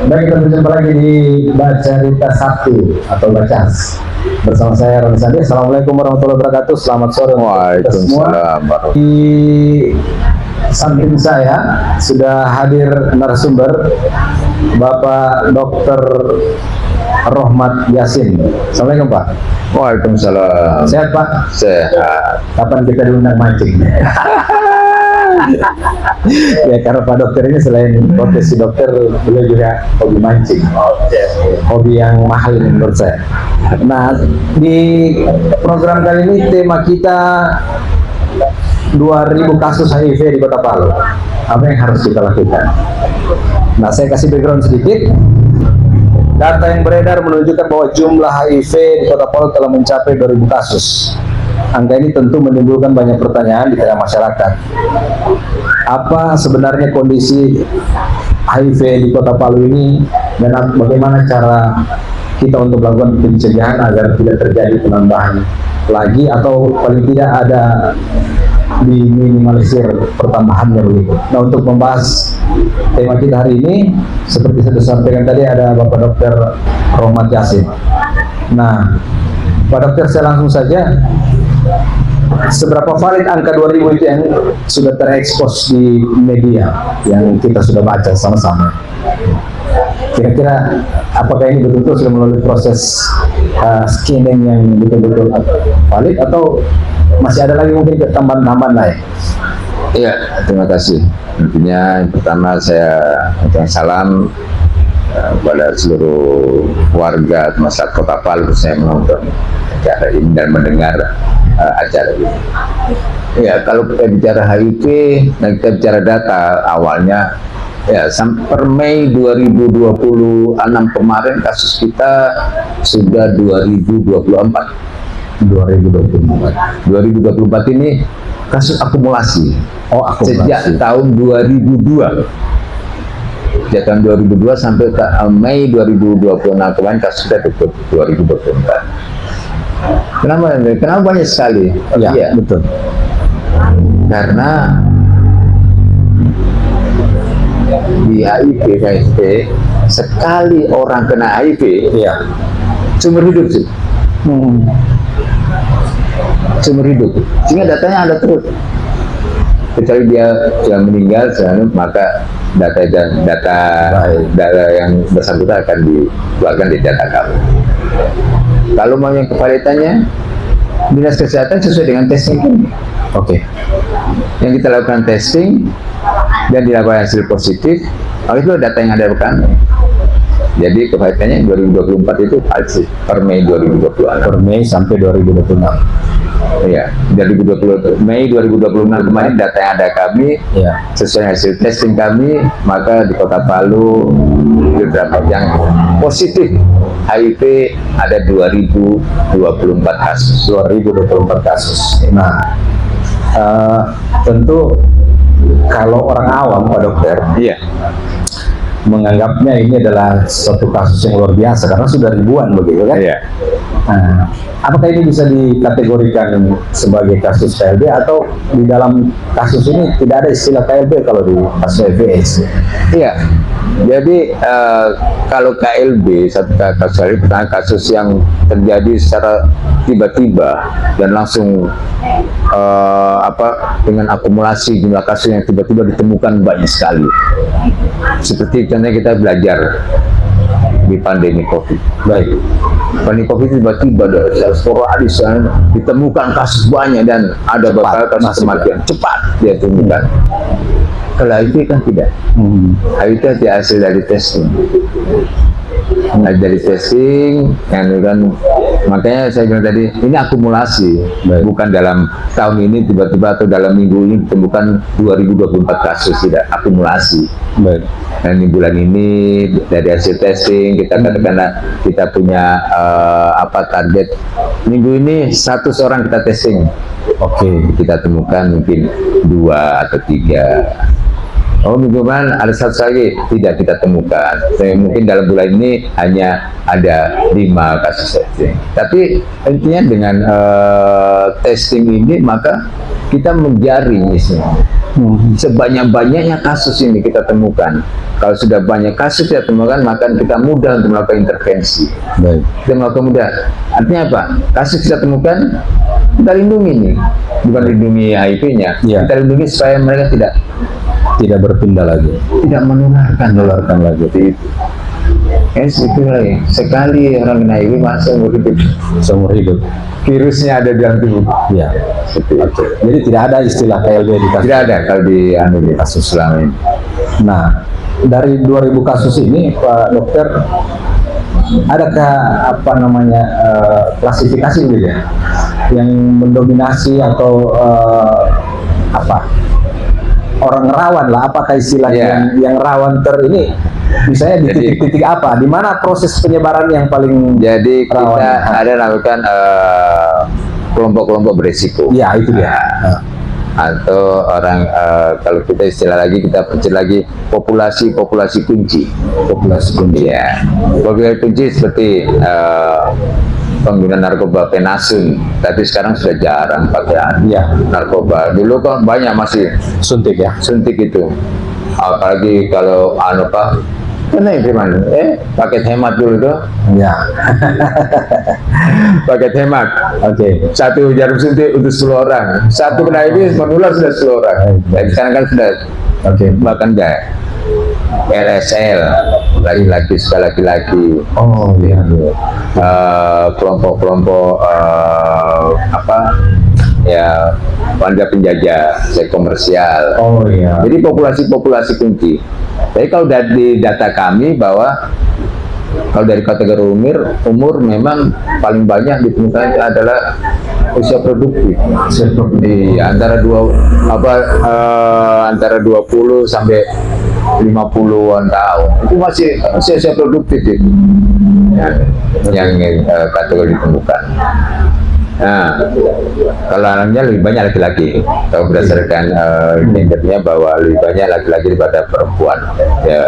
Baik, kita berjumpa lagi di Baca Rita Sabtu atau Bacas bersama saya Roni Sandi. Assalamualaikum warahmatullahi wabarakatuh. Selamat sore untuk kita semua. Di samping saya sudah hadir narasumber Bapak Dr. Rohmat Yasin. Assalamualaikum Pak. Waalaikumsalam. Sehat Pak? Sehat. Kapan kita diundang mancing? Ya, karena Pak Dokter ini selain profesi dokter, beliau juga hobi mancing. Hobi yang mahal ini menurut saya. Nah, di program kali ini tema kita 2000 kasus HIV di Kota Palu. Apa yang harus kita lakukan? Nah, saya kasih background sedikit. Data yang beredar menunjukkan bahwa jumlah HIV di Kota Palu telah mencapai 2000 kasus. Angka ini tentu menimbulkan banyak pertanyaan di tengah masyarakat. Apa sebenarnya kondisi HIV di Kota Palu ini dan bagaimana cara kita untuk melakukan pencegahan agar tidak terjadi penambahan lagi atau paling tidak ada diminimalisir pertambahannya begitu. Nah, untuk membahas tema kita hari ini, seperti saya sampaikan tadi, ada Bapak Dr. Rohmat Yasin. Nah, Pak Dokter, saya langsung saja. Seberapa valid angka 2000 itu yang sudah terekspos di media yang kita sudah baca sama-sama? Kira-kira apakah ini betul-betul sudah melalui proses screening yang betul-betul valid atau masih ada lagi mungkin tambahan-tambahan lain? Iya, terima kasih. Intinya yang pertama saya ucapkan salam kepada seluruh warga masyarakat Kota Palu saya menonton acara ini dan mendengar acara ini. Ya, kalau kita bicara HIV dan kita bicara data awalnya, ya per Mei 2026 kemarin kasus kita sudah 2024 ini kasus akumulasi. Sejak tahun 2002. Sejak tahun 2002 sampai ke Mei 2026 kemarin kasus kita 2024. Kenapa banyak sekali? Ya, betul. Karena di HIV sekali orang kena HIV, ya, seumur hidup sih. Seumur hidup. Sehingga datanya ada terus. Kecuali dia sudah meninggal, maka data yang bersangkutan akan dikeluarkan di data kami. Kalau mau yang kevalitannya, Dinas Kesehatan sesuai dengan testing ini. Oke. Yang kita lakukan testing dan dilakukan hasil positif, itu data yang ada kan. Jadi kevalitannya 2024 itu valid per Mei 2026. Per Mei sampai 2026. Iya, dari Mei 2026 kemarin data yang ada kami, ya, sesuai hasil testing kami, maka di Kota Palu terdapat yang positif HIV ada 2024 kasus. 2024 kasus. Nah, tentu kalau orang awam, Pak Dokter, iya, menganggapnya ini adalah suatu kasus yang luar biasa karena sudah ribuan begitu kan? Iya. Nah, apakah ini bisa dikategorikan sebagai kasus KLB atau di dalam kasus ini tidak ada istilah KLB kalau di kasus HIV/AIDS? Iya. Jadi kalau KLB, satu kasus yang terjadi secara tiba-tiba dan langsung dengan akumulasi jumlah kasus yang tiba-tiba ditemukan banyak sekali. Seperti contohnya kita belajar di pandemi COVID. Baik, pandemi COVID tiba-tiba sporadis ditemukan kasus banyak dan ada beberapa kasus kematian cepat dia temukan. Kalau itu kan tidak. Itu hasil dari testing. Dari testing, kan makanya saya bilang tadi ini akumulasi. Baik. Bukan dalam tahun ini tiba-tiba atau dalam minggu ini ditemukan 2024 kasus, tidak, akumulasi. Baik. Dan di bulan ini dari hasil testing kita katakanlah kita punya target minggu ini 100 orang kita testing. Oke, kita temukan mungkin 2 atau 3. Oh, minggu depan ada satu lagi tidak kita temukan. Mungkin dalam bulan ini hanya ada 5 kasus testing. Tapi intinya dengan testing ini maka kita menjaring isinya. Sebanyak-banyaknya kasus ini kita temukan. Kalau sudah banyak kasus kita temukan, maka kita mudah untuk melakukan intervensi. Baik. Kita melakukan mudah. Artinya apa? Kasus kita temukan, kita lindungi nih. Bukan lindungi HIV-nya. Ya. Kita lindungi supaya mereka Tidak berpindah lagi. tidak menularkan lagi. Itu. Itu lagi. Sekali orang kena HIV masuk hidup. Seumur hidup. Virusnya ada di dalam tubuh. Ya. Seperti itu. Jadi tidak ada istilah KLB di kasus. Tidak ada kalau di kasus selama ini. Nah, dari 2000 kasus ini, Pak Dokter, adakah apa namanya klasifikasi gitu ya, yang mendominasi atau apa orang rawan lah? Apakah istilah yang rawan ini? Misalnya di titik-titik apa? Di mana proses penyebaran yang paling Jadi rawan? kita ada lakukan kelompok-kelompok berisiko. Ya, itu dia. Atau orang kalau kita istilah lagi kita percaya lagi populasi kunci. Populasi kunci. Ya, populasi kunci seperti pengguna narkoba penasun, tapi sekarang sudah jarang pakai narkoba. Dulu kan banyak masih Suntik ya. suntik itu, apalagi kalau gimana? Paket hemat dulu tuh. Ya. Paket hemat. Oke. 1 jarum suntik untuk 10 orang. 1 kena HIV menular sudah 10 orang. Dan sekarang kan sudah bahkan enggak. LSL, laki-laki suka laki-laki. Oh iya. Kelompok-kelompok panja penjajah, seks komersial. Oh iya. Jadi populasi kunci. Tapi kalau dari data kami bahwa kalau dari kategori umur memang paling banyak ditemukan adalah usia produktif. Di antara 20 sampai 50-an tahun. Itu masih usia produktif itu. Yang kategori ditemukan. Nah, kalau anaknya lebih banyak laki-laki. Kalau berdasarkan gendernya bahwa lebih banyak laki-laki daripada perempuan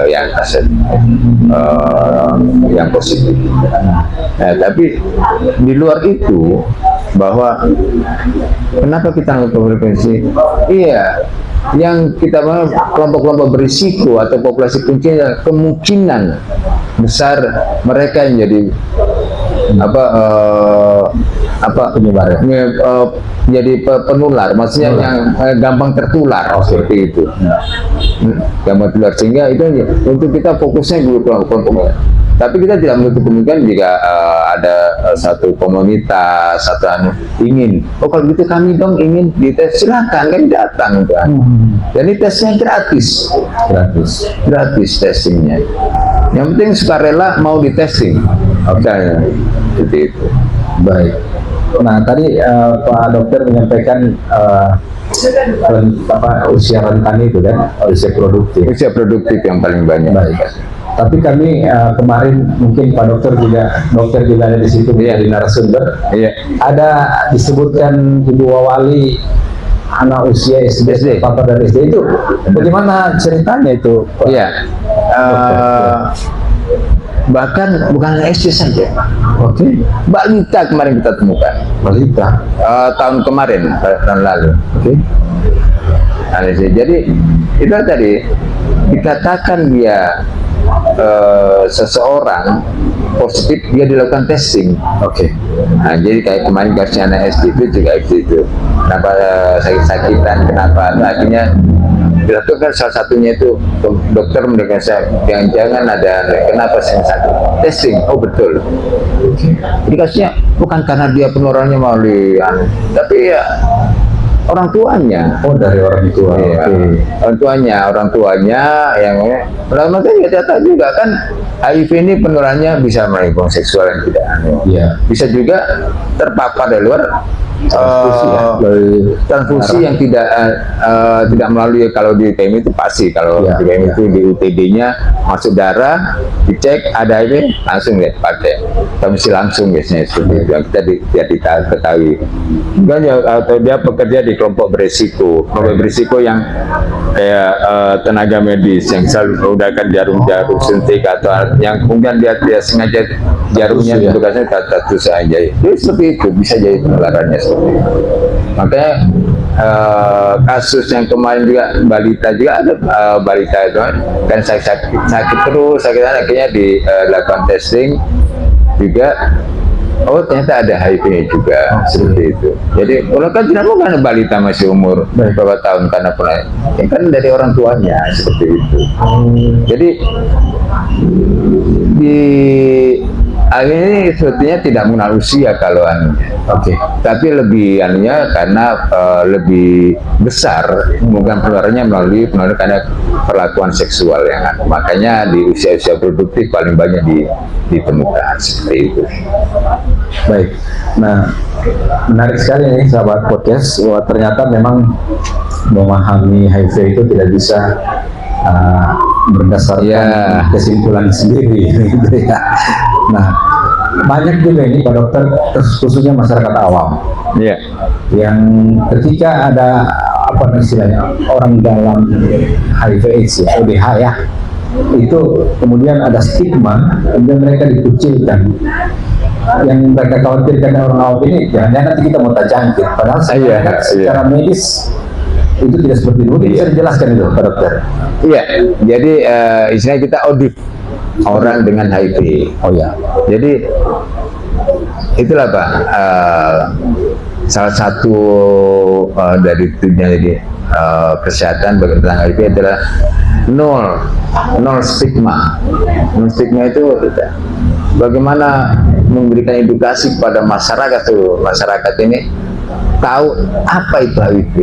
yang kasus yang positif. Nah, tapi di luar itu bahwa kenapa kita melakukan prevensi? Iya, yang kita bahas kelompok-kelompok berisiko atau populasi kunci kemungkinan besar mereka yang jadi penyebar jadi penular, maksudnya yang gampang tertular seperti itu. Gampang tertular, sehingga itu untuk kita fokusnya di kelompok-kelompok. Tapi kita tidak menutup kemungkinan jika ada satu komunitas satu ingin, kalau gitu kami dong ingin dites, silakan kan datang kan. Dan ini tesnya gratis testingnya. Yang penting sukarela mau di testing. Seperti itu. Baik. Nah, tadi Pak Dokter menyampaikan usia rentan itu kan, usia produktif. Usia produktif yang paling banyak. Baik. Tapi kami kemarin mungkin Pak Dokter juga ada di situ di narasumber. Iya. Ada disebutkan Ibu Wawali anak usia SD, Papa dan SD itu. Bagaimana ceritanya itu? Pak? Iya. Bahkan bukan SD saja. Oke. Balita kemarin kita temukan. Balita. Tahun kemarin, tahun lalu. Oke. Jadi itu tadi dikatakan dia seseorang positif, dia dilakukan testing. Oke. Nah, jadi kayak kemarin kasusnya anak SD itu juga itu. Kenapa sakit-sakitan, kenapa? Nah, akhirnya dilakukan salah satunya itu dokter mendeteksi jangan-jangan ada kenapa saya sakit. Testing, oh betul. Jadi kasusnya bukan karena dia penularannya melalui tapi ya orang tuanya. Oh, dari orang tua. Iya. Orang tuanya yang makanya data juga kan HIV ini penularannya bisa melalui hubungan seksual yang tidak Iya. bisa juga terpapar dari luar transfusi yang tidak melalui, kalau di PMI itu pasti, kalau Ya, di PMI ya. itu di UTD-nya masuk darah, dicek ada ini langsung ya pakai, mesti langsung biasanya seperti itu yang kita ketahui. Kan ya, atau dia bekerja di kelompok berisiko yang kayak tenaga medis yang selalu menggunakan jarum-jarum suntik, atau yang kemudian dia sengaja jarumnya Tatus, ya. tugasnya tatus saja. Jadi seperti itu bisa jadi penularannya seperti itu. Makanya kasus yang kemarin juga balita juga ada, balita itu kan sakit terus, akhirnya dilakukan testing juga, oh ternyata ada HIV-nya juga, seperti itu. Jadi orang kan tidak mau, karena balita masih umur beberapa tahun, karena pernah ya kan dari orang tuanya seperti itu. Jadi di hal ini sebetulnya tidak mengenal usia kalau anunya. Tapi lebih anunya karena lebih besar, mungkin penularannya melalui karena perlakuan seksual yang anu. Makanya di usia-usia produktif paling banyak ditemukan seperti itu. Baik, nah menarik sekali nih sahabat podcast, bahwa ternyata memang memahami HIV itu tidak bisa berdasarkan Ya. kesimpulan sendiri gitu ya. Nah, banyak juga ini Pak Dokter, khususnya masyarakat awam Iya. yang ketika ada apa istilahnya orang dalam HIV/AIDS ya, ODH ya, itu kemudian ada stigma, kemudian mereka dikucilkan. Yang mereka khawatirkan orang awam ini, jangan-jangan nanti kita mau terjangkit. Padahal sebenarnya secara medis itu tidak seperti itu. Bisa dijelaskan itu Pak Dokter? Iya, jadi istilahnya kita audit orang dengan HIV. Oh ya. Jadi itulah Pak, salah satu dari tujuan jadi kesehatan bagi tentang HIV adalah nol stigma. Nol stigma itu bagaimana memberikan edukasi kepada masyarakat ini tahu apa itu HIV,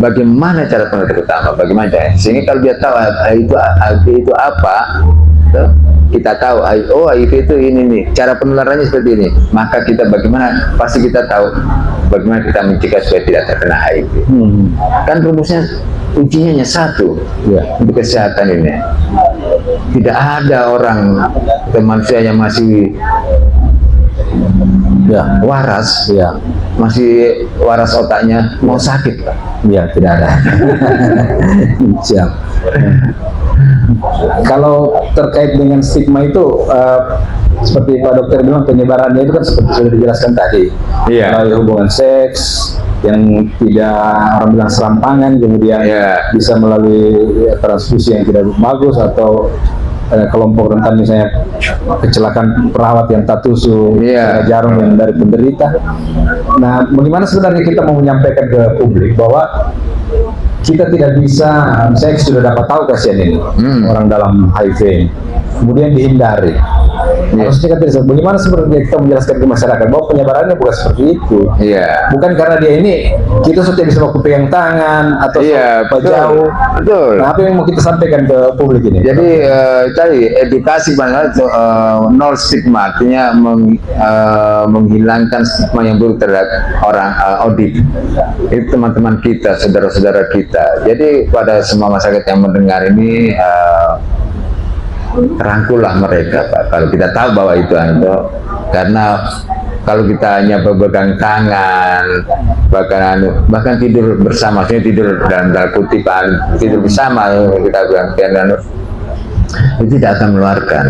bagaimana cara penularan pertama, bagaimana cara, sehingga kalau dia tahu HIV itu apa, kita tahu oh HIV itu ini nih, cara penularannya seperti ini, maka kita bagaimana, pasti kita tahu bagaimana kita mencegah supaya tidak terkena HIV. Kan rumusnya, kuncinya hanya satu ya, untuk kesehatan ini. Tidak ada orang atau manusia yang masih waras, masih waras otaknya mau sakit. Ya, tidak ada. Siap. Kalau terkait dengan stigma itu, seperti Pak Dokter bilang, penyebarannya itu kan seperti sudah dijelaskan tadi. Iya. Melalui hubungan seks yang tidak, orang bilang serampangan, kemudian bisa melalui transfusi yang tidak bagus, atau kelompok rentan misalnya kecelakaan perawat yang tatusu, jarum yang dari penderita. Nah, bagaimana sebenarnya kita mau menyampaikan ke publik bahwa kita tidak bisa, saya sudah dapat tahu kasihan ini orang dalam HIV, kemudian dihindari. Maksudnya kan tidak, bagaimana sebenarnya kita menjelaskan ke masyarakat bahwa penyebarannya bukan seperti itu. Bukan karena dia ini kita sudah bisa baku pegang tangan atau jauh. Betul. Nah, apa yang mau kita sampaikan ke publik ini? Jadi tadi edukasi masalah nol stigma, artinya menghilangkan stigma yang buruk terhadap orang audit. Itu teman-teman kita, saudara-saudara kita. Jadi pada semua masyarakat yang mendengar ini, rangkullah mereka Pak, kalau kita tahu bahwa itu karena kalau kita hanya berpegang tangan, bahkan tidur bersama, tidur dalam kutipan tidur bersama, kita bilang itu tidak akan menularkan,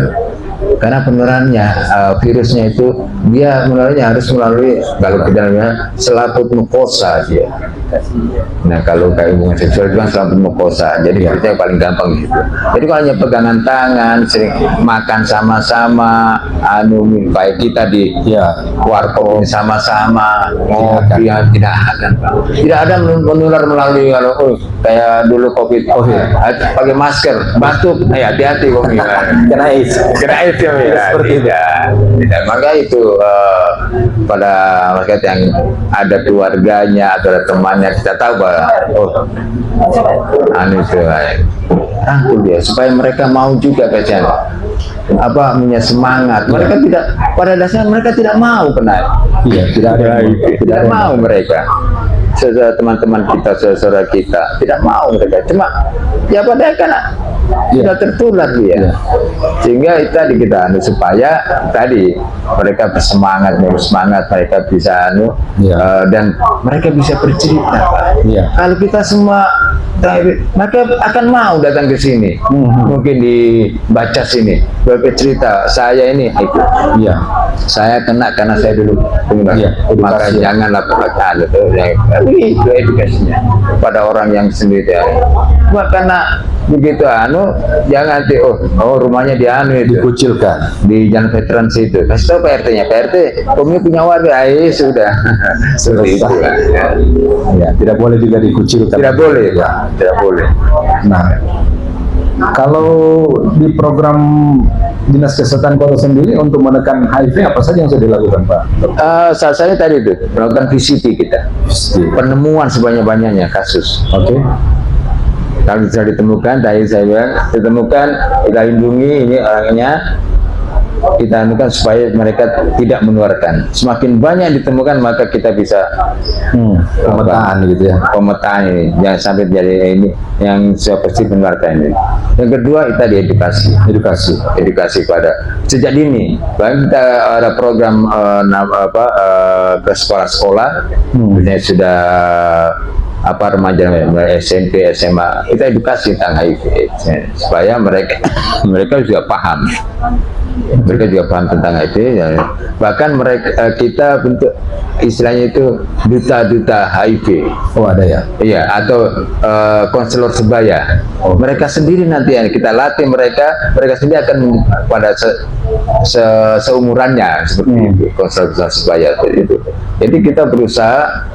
karena penularannya virusnya itu dia menularnya harus melalui, kalau kita namanya selaput mukosa dia. Nah, kalau kayak hubungan seksual itu kan selaput mukosa, jadi virusnya paling gampang gitu. Jadi kalau hanya pegangan tangan, sering makan sama-sama, baik kita di warkop sama-sama ngopi, tidak akan Pak. Tidak ada menular melalui, kalau kayak dulu COVID, pakai masker, batuk, hati-hati kok kena AIDS ya, seperti itu. Tidak, maka itu pada masyarakat yang ada keluarganya atau ada temannya, kita tahu bahwa rangkul dia supaya mereka mau juga kasihan. punya semangat. Mereka tidak, pada dasarnya mereka tidak mau kena. Iya, tidak ada yang mau. Tidak mau mereka. Teman-teman kita, saudara kita tidak mau mereka. Cuma ya pada kan sudah tertular dia. Sehingga itu tadi kita supaya tadi mereka bersemangat, mereka bisa dan mereka bisa bercerita. Kalau kita semua mereka akan mau datang ke sini, mungkin dibaca sini, bercerita saya ini ikut. Saya kena karena saya dulu maka janganlah perlakuan itu edukasinya pada orang yang sendiri. Bukan karena begitu jangan rumahnya di itu dikucilkan di Jalan Veteran situ. Kasih tahu Pak RT-nya, Pak RT, kami punya warga, sudah seperti itu. Tidak boleh juga dikucilkan. Tidak boleh, tidak boleh. Nah, kalau di program Dinas Kesehatan Kota sendiri untuk menekan HIV apa saja yang sudah dilakukan, Pak? Saat saya tadi itu melakukan VCT kita, penemuan sebanyak-banyaknya kasus. Kalau bisa ditemukan, tadi saya bilang ditemukan, kita lindungi ini orangnya, kita anukan supaya mereka tidak menularkan. Semakin banyak ditemukan maka kita bisa pemetaan gitu ya. Pemetaan ini jangan sampai jadi ini yang seperti menularkan ini. Yang kedua kita di edukasi pada sejak dini. Bahkan kita ada program ke sekolah-sekolah, misalnya sudah remaja SMP, SMA, kita edukasi tentang HIV supaya mereka juga paham. Mereka juga paham tentang HIV. Bahkan mereka kita bentuk istilahnya itu duta-duta HIV. Ada ya? Iya, atau konselor sebaya. Mereka sendiri nanti yang kita latih mereka sendiri akan pada seumurannya seperti itu, konselor sebaya itu. Jadi kita berusaha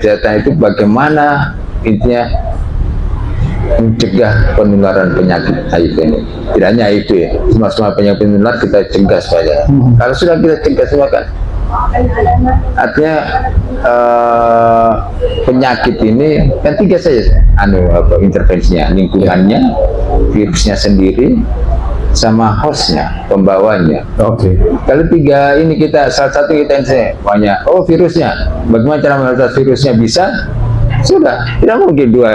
kesehatan itu bagaimana intinya mencegah penularan penyakit HIV ini. Tidak hanya HIV, semua penyakit penular kita cegah saja. Kalau sudah kita cegah semua kan, artinya penyakit ini kan 3 saja intervensinya, lingkungannya, virusnya sendiri, sama hostnya, pembawanya. Kalau 3 ini kita salah satu kita banyak. Virusnya, bagaimana cara mengatasi virusnya bisa? Sudah, tidak mungkin 2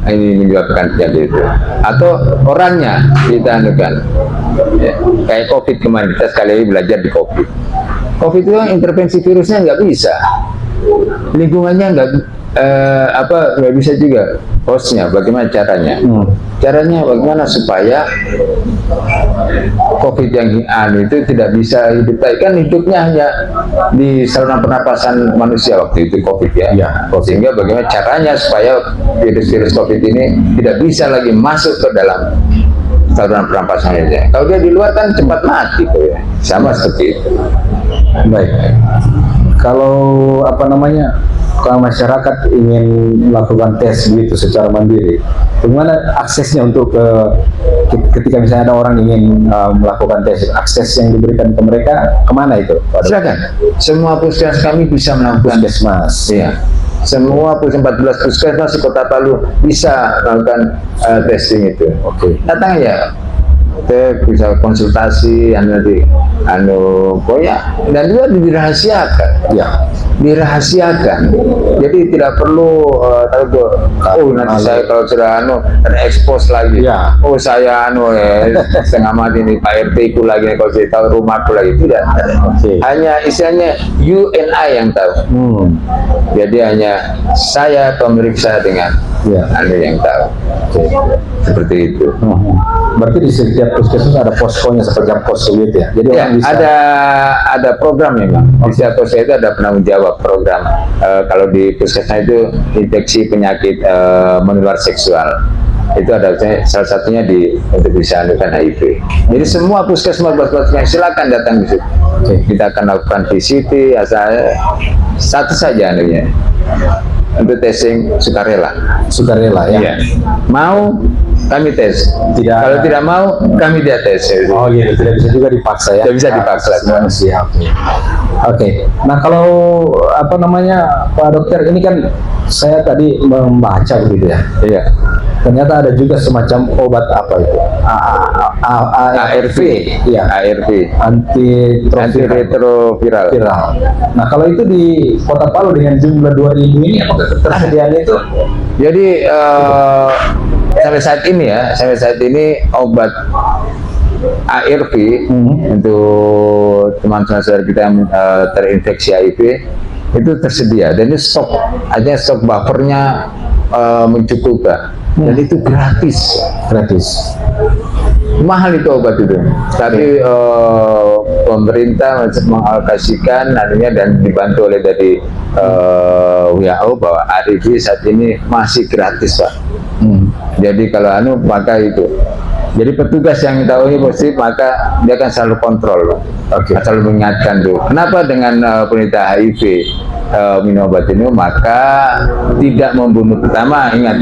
ini menyebabkan penyakit itu. Atau orangnya kita anukan, kayak COVID kemarin kita sekali belajar di COVID. COVID itu intervensi virusnya nggak bisa, lingkungannya nggak bisa juga. Hostnya, bagaimana caranya? Caranya bagaimana supaya COVID yang itu tidak bisa hidup baik, kan hidupnya hanya di saluran pernapasan manusia waktu itu COVID ya. Sehingga bagaimana caranya supaya virus-virus COVID ini tidak bisa lagi masuk ke dalam saluran pernapasan ini. Kalau dia di luar kan cepat mati sama seperti itu. Baik. Kalau kalau masyarakat ingin melakukan tes begitu secara mandiri, bagaimana aksesnya untuk ketika misalnya ada orang ingin melakukan tes, akses yang diberikan ke mereka kemana itu? Silakan, semua puskesmas kami bisa melakukan puskesmas. Iya. Semua 14 puskesmas di Kota Palu bisa melakukan testing itu. Datang ya, kita bisa konsultasi, dan juga dirahasiakan. Dirahasiakan. Jadi tidak perlu nanti saya kalau sudah terekspos lagi. Saya setengah mati nih Pak RT ku lagi, kalau saya tahu rumahku lagi, tidak. Hanya istilahnya you and I yang tahu. Jadi hanya saya pemeriksa dengan yang tahu. Seperti itu. Berarti di setiap puskesmas ada poskonya seperti pos gitu ya. Jadi orang bisa ada program memang. Di setiap pos itu ada penanggung jawab program. Kalau di puskesmas itu infeksi penyakit menular seksual. Itu ada salah satunya untuk bisa anukan HIV. Jadi semua puskesmas silakan datang di situ. Kita akan lakukan VCT asal satu saja anunya. Untuk testing sukarela ya. Mau kami tes. Tidak. Kalau tidak mau, kami dia tes. Oh iya, tidak bisa juga dipaksa ya. Tidak bisa dipaksa. Manusia. Oke. Nah kalau apa namanya Pak Dokter, ini kan saya tadi membaca begitu ya. Iya. Ternyata ada juga semacam obat apa itu? ARV. Iya. ARV. Antiretroviral. Viral. Nah kalau itu di Kota Palu dengan jumlah 2.000 ini apakah ketersediaannya itu? Jadi sampai saat ini obat ARV untuk teman-teman saudara kita yang terinfeksi HIV itu tersedia, dan ini stok, artinya stok buffernya mencukupi, dan itu gratis. Mahal itu obat itu, tapi pemerintah mengalokasikan nantinya dan dibantu oleh dari WHO bahwa ARV saat ini masih gratis, Pak. Jadi kalau maka itu, jadi petugas yang tahu ini positif maka dia akan selalu kontrol, selalu mengingatkan tuh. Kenapa dengan penderita HIV minum obat ini maka tidak membunuh, pertama ingat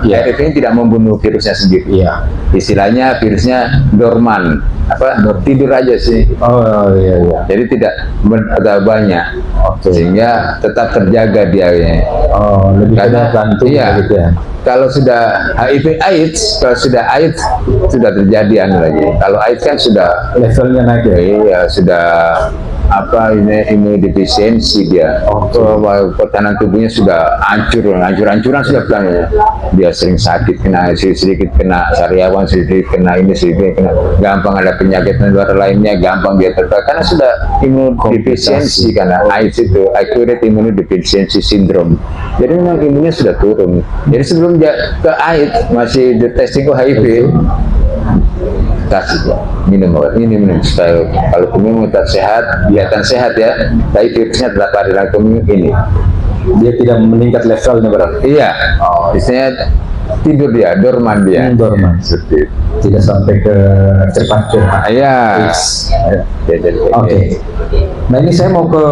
HIV ini tidak membunuh virusnya sendiri. Istilahnya virusnya dorman, tidur aja sih. Oh iya. Jadi tidak banyak, sehingga tetap terjaga dia. Oh, lebih karena bantu gitu ya. Kalau sudah HIV AIDS, sudah terjadi lagi. Kalau AIDS kan sudah levelnya naik ya. Iya, sudah imunodefisiensi dia. Pertahanan tubuhnya sudah hancur-hancuran sudah bilangnya. Dia sering sakit, sedikit kena sariawan, sedikit kena ini, sedikit kena, gampang ada penyakit menular lainnya, gampang dia terpapar karena sudah imunodefisiensi, karena AIDS itu acute immunodeficiency syndrome. Jadi memang imunnya sudah turun. Jadi sebelum dia ke AIDS masih di testing ke HIV, kasih minum obat ini, supaya kalau kamu tetap sehat, kelihatan sehat ya, tapi virusnya tetap ada dalam kamu ini. Dia tidak meningkat levelnya berarti. Iya. Istilahnya tidur dia, dorman dia. Dorman. Seperti itu. Tidak sampai ke cepat. Iya. Oke. Nah ini saya mau ke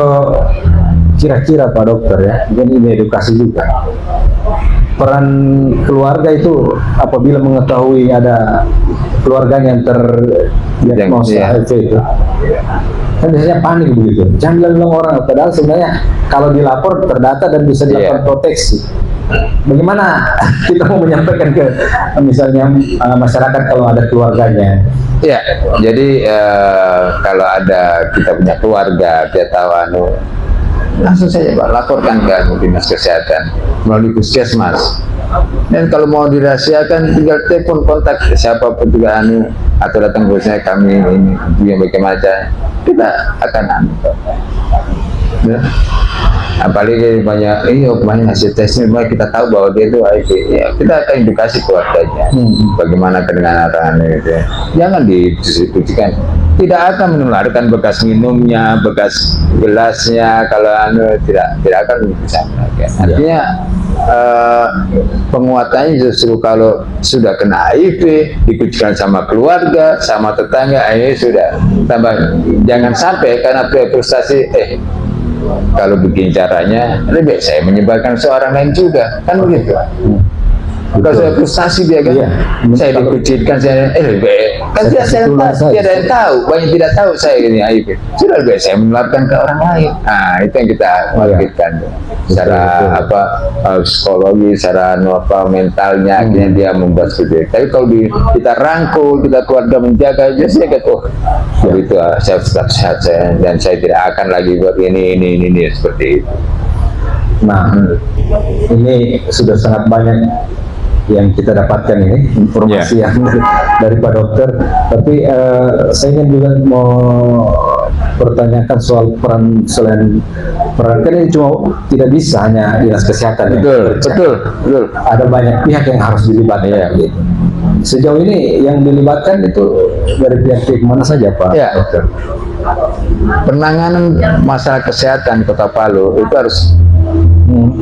kira-kira Pak Dokter ya, ini edukasi juga. Peran keluarga itu apabila mengetahui ada keluarganya yang terdiagnosa HIV itu, kan biasanya panik begitu. Jangan bilang orang, padahal sebenarnya kalau dilapor terdata dan bisa dilakukan proteksi. Bagaimana kita mau menyampaikan ke misalnya masyarakat kalau ada keluarganya? Ya, jadi kalau ada kita punya keluarga, kita tahu langsung saja Pak, laporkan ke Dinas Kesehatan melalui Puskesmas. Dan kalau mau dirahasiakan tinggal telepon kontak siapapun juga atau datang ke saya, kami ini yang bagaimana kita akan ya. Apalagi banyak hasil tesnya, kita tahu bahwa dia itu HIV, ya kita akan edukasi keluarganya bagaimana kedengaran itu. Jangan didiskusikan, tidak akan menularkan bekas minumnya, bekas gelasnya, kalau tidak akan bisa. Artinya penguatannya justru kalau sudah kena HIV dikucilkan sama keluarga, sama tetangga, ini sudah tambah. Jangan sampai karena frustasi kalau begini caranya, lebih baik saya menyebarkan seorang lain juga, kan begitu. Kalau saya frustasi dia kan, saya dikucilkan, lebih baik kan tidak ada yang tahu, banyak tidak tahu saya ini HIV. Sudah lebih baik saya menularkan ke orang lain. Nah itu yang kita pikirkan. Secara psikologi, secara mentalnya, akhirnya dia membuat seperti itu. Tapi kalau kita rangkul, kita keluarga menjaga, saya kata begitu, saya tetap sehat dan saya tidak akan lagi buat ini seperti itu. Nah, ini sudah sangat banyak yang kita dapatkan ini informasi yang dari Pak Dokter. Tapi saya ingin juga mau pertanyakan soal peran, selain peran kan ini cuma tidak bisa hanya Dinas Kesehatan. Betul. Ada banyak pihak yang harus dilibatkan. Gitu. Sejauh ini yang dilibatkan itu dari pihak mana saja Pak Dokter? Penanganan masalah kesehatan Kota Palu itu harus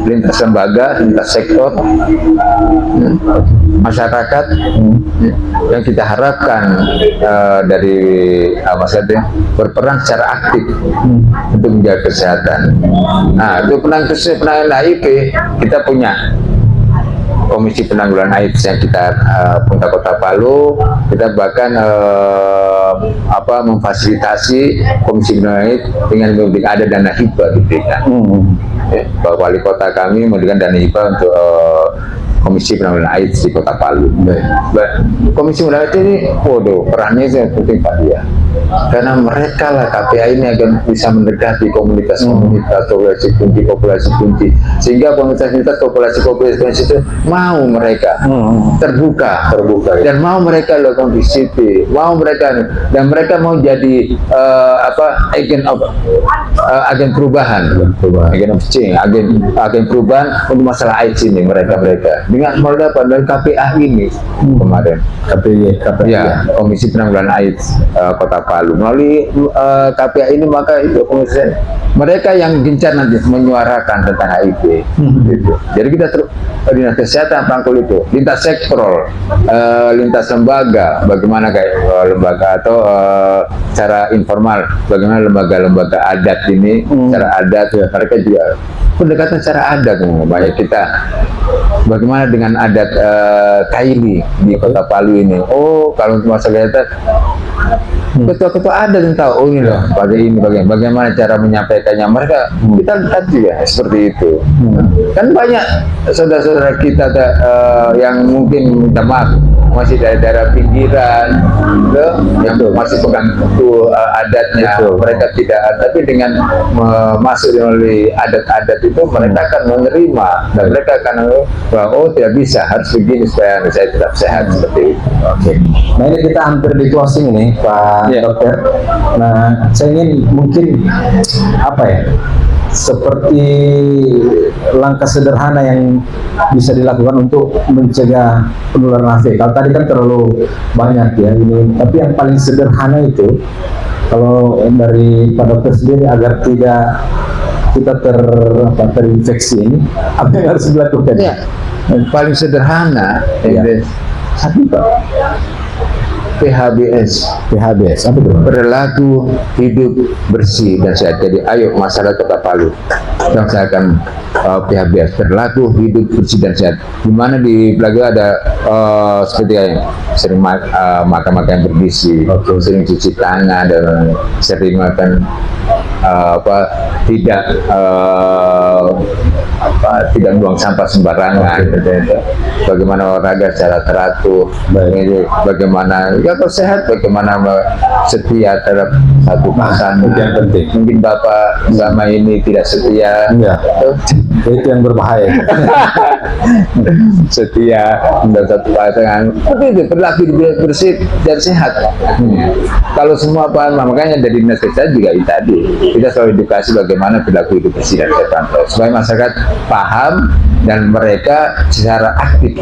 lintas lembaga, lintas sektor, masyarakat, yang kita harapkan dari masyarakat berperan secara aktif untuk menjaga kesehatan. Nah, itu penanganan HIV kita punya Komisi Penanggulangan AIDS yang kita Pemerintah Kota Palu, kita bahkan memfasilitasi Komisi Penanggulangan AIDS dengan ada dana hibah diberikan. Pak Wali Kota kami memberikan dana hibah untuk Komisi Penanggulangan AIDS di Kota Palu. Komisi Penanggulangan AIDS ini, perannya sangat penting Pak dia. Karena mereka lah KPA ini akan bisa mendekati komunitas-komunitas, populasi kunci, sehingga komunitas-komunitas, populasi itu mau mereka terbuka, dan mau mereka lakukan disiplin, mau mereka dan mereka mau jadi agen perubahan, agen perubahan untuk masalah AIDS ini mereka dengan mendapat dari KPA ini kemarin KPA Komisi Penanggulangan AIDS Kota Palu melalui KPA ini, maka itu mereka yang gencar nanti menyuarakan tentang HIV gitu. Jadi kita dinas kesehatan pangkul itu lintas sektoral, lintas lembaga, bagaimana kayak lembaga atau cara informal, bagaimana lembaga-lembaga adat ini secara adat mereka juga pendekatan secara adat banyak kita. Bagaimana dengan adat Kaili di Kota Palu ini? Kalau masalah adat, ketua-ketua adat yang tahu, ini loh, bagaimana cara menyampaikannya. Mereka kita lihat juga seperti itu. Kan banyak saudara-saudara kita yang mungkin minta maaf masih dari daerah pinggiran, yang masih pegang teguh adatnya. Mereka tidak, tapi dengan masuk melalui adat-adat itu mereka akan menerima dan mereka akan tidak bisa, harus begini supaya saya tetap sehat seperti itu. Nah ini kita hampir di closing nih Pak Dokter. Nah saya ingin mungkin seperti langkah sederhana yang bisa dilakukan untuk mencegah penularan HIV. Kalau tadi kan terlalu banyak ya ini, tapi yang paling sederhana itu kalau dari Pak Dokter sendiri agar tidak kita terinfeksi ini, apa yang harus dilakukan? Paling sederhana satu Pak, PHBS apa itu? Perilaku hidup bersih dan sehat. Jadi ayo masyarakat Kota Palu laksanakan PHBS, perilaku hidup bersih dan sehat. Di mana di Pelagu ada seperti yang sering makan yang bergizi, sering cuci tangan dan sering makan tidak buang sampah sembarangan. Bagaimana olahraga secara teratur, bagaimana kalau sehat, bagaimana setia terhadap satu pasangan yang penting. Mungkin Bapak selama ini tidak setia, itu yang berbahaya. Setia untuk satu pasangan, tapi itu perilaku bersih dan sehat. Kalau semua makanya dari dinas kesehatan juga itu tadi kita selalu edukasi bagaimana perilaku hidup bersih dan sehat supaya masyarakat paham dan mereka secara aktif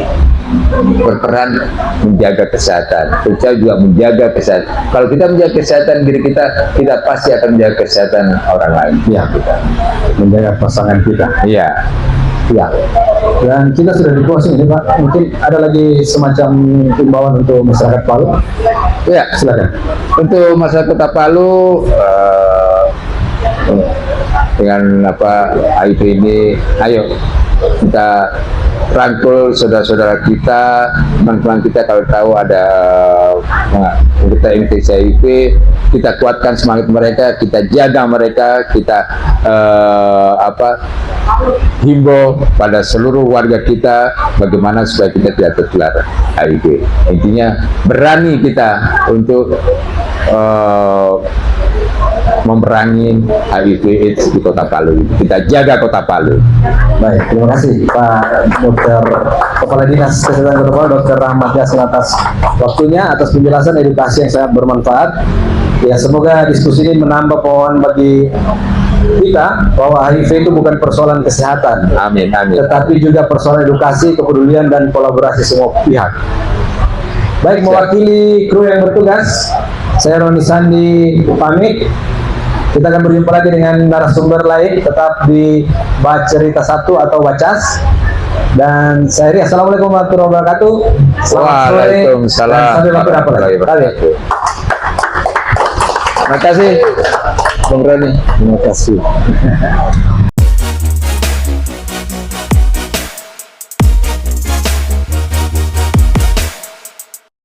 berperan menjaga kesehatan. Kita juga menjaga kesehatan. Kalau kita menjaga kesehatan diri kita, kita pasti akan menjaga kesehatan orang lain. Kita menjaga pasangan kita. Dan kita sudah di closing ini Pak. Mungkin ada lagi semacam himbauan untuk masyarakat Palu. Silakan. Untuk masyarakat Kota Palu dengan HIV ini, ayo kita rangkul saudara-saudara kita, teman-teman kita. Kalau tahu ada kita infeksi HIV, kita kuatkan semangat mereka, kita jaga mereka, kita himbau pada seluruh warga kita bagaimana supaya kita tidak tertular HIV. Intinya berani kita untuk memerangi HIV/AIDS di Kota Palu. Kita jaga Kota Palu. Baik, terima kasih Pak Dokter Kepala Dinas Kesehatan Kota Palu, Dr. Rahmat Yasin atas waktunya, atas penjelasan edukasi yang sangat bermanfaat. Ya, semoga diskusi ini menambah wawasan bagi kita bahwa HIV itu bukan persoalan kesehatan. Amin. Tetapi juga persoalan edukasi, kepedulian dan kolaborasi semua pihak. Baik, mewakili kru yang bertugas, saya Roni Sandi pamit. Kita akan berjumpa lagi dengan narasumber lain, tetap di Bacerita 1 atau Bacas. Dan saya Ri, assalamualaikum warahmatullahi wabarakatuh. Waalaikumsalam warahmatullahi wabarakatuh. Terima kasih, Bung Roni. Terima kasih.